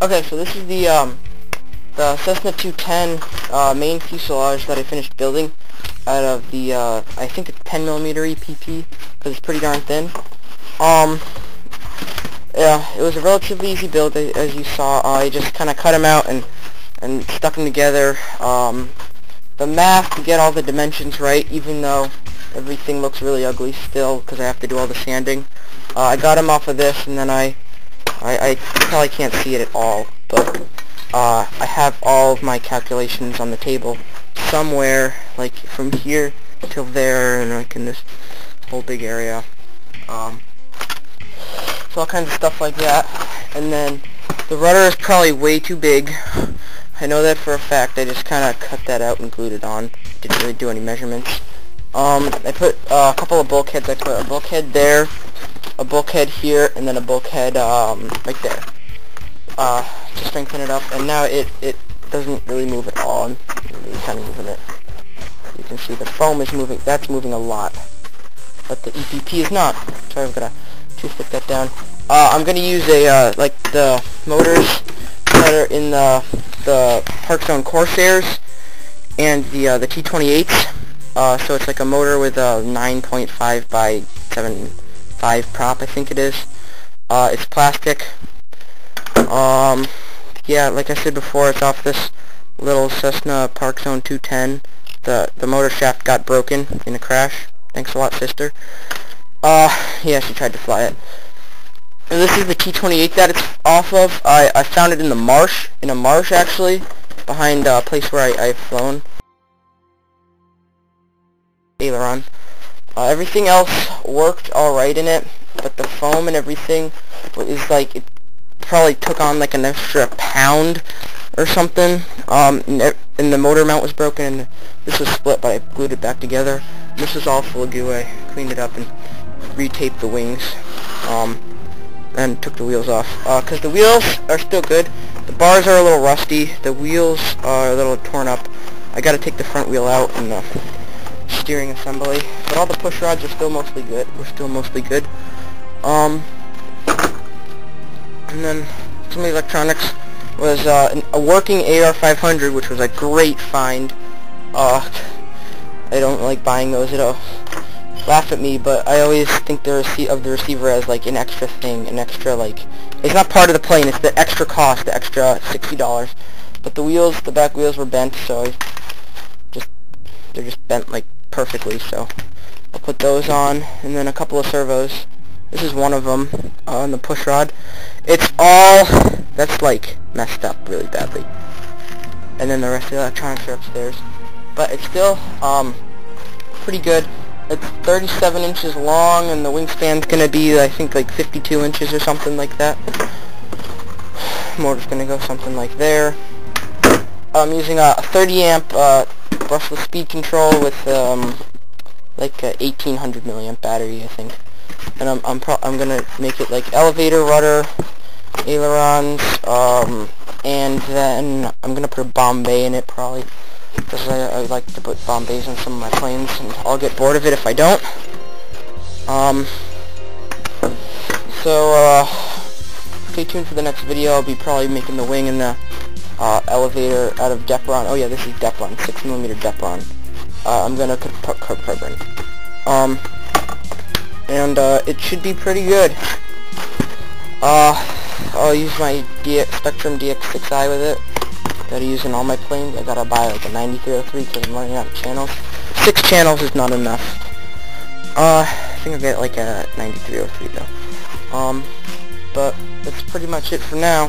Okay, so this is the Cessna 210 main fuselage that I finished building out of the I think it's 10mm EPP because it's pretty darn thin. Yeah, it was a relatively easy build, as you saw. I just kind of cut them out and stuck them together. The math to get all the dimensions right, even though everything looks really ugly still because I have to do all the sanding. I got them off of this, and then I probably can't see it at all, but I have all of my calculations on the table somewhere, like from here till there, and like in this whole big area. So all kinds of stuff like that. And then the rudder is probably way too big. I know that for a fact. I just kind of cut that out and glued it on. Didn't really do any measurements. I put a couple of bulkheads. I put a bulkhead there, a bulkhead here, and then a bulkhead right there to strengthen it up. And now it doesn't really move at all. I'm really kind of moving it. You can see the foam is moving. That's moving a lot, but the EPP is not. Sorry, I'm gonna toothpick that down. I'm gonna use a like the motors that are in the Park Zone Corsairs and the T28s. So it's like a motor with a 9.5 by 7.5 prop, I think it is. It's plastic. Yeah, like I said before, it's off this little Cessna Park Zone 210. The motor shaft got broken in a crash. Thanks a lot, sister. Yeah, she tried to fly it. And this is the T28 that it's off of. I found it in a marsh actually, behind a place where I've flown. Aileron. Everything else worked alright in it, but the foam and everything is like, it probably took on like an extra pound or something. And the motor mount was broken, and this was split, but I glued it back together. This is all full of goo. I cleaned it up and retaped the wings, and took the wheels off, because the wheels are still good. The bars are a little rusty, the wheels are a little torn up. I gotta take the front wheel out and the steering assembly, but all the push rods are still mostly good. We're still mostly good. And then some of the electronics was a working AR-500, which was a great find. I don't like buying those. It'll laugh at me, but I always think the receiver as like an extra thing, an extra, like, it's not part of the plane, it's the extra cost, the extra $60. But the wheels, the back wheels were bent, so they're just bent like perfectly, so I'll put those on. And then a couple of servos. This is one of them on the push rod. It's all, that's like messed up really badly. And then the rest of the electronics are upstairs. But it's still pretty good. It's 37 inches long, and the wingspan's gonna be, I think, like 52 inches or something like that. Motor's gonna go something like there. I'm using a 30 amp brushless speed control with like a 1800 milliamp battery, I think. And I'm gonna make it like elevator, rudder, ailerons, and then I'm gonna put a Bombay in it probably, because I like to put Bombays on some of my planes, and I'll get bored of it if I don't. So stay tuned for the next video. I'll be probably making the wing and the elevator out of Depron. Oh yeah, this is Depron, 6mm Depron. I'm gonna put carbon. And it should be pretty good. I'll use my Spectrum DX6i with it. Gotta use in all my planes. I gotta buy like a 9303 because I'm running out of channels. 6 channels is not enough. I think I'll get like a 9303 though. But that's pretty much it for now.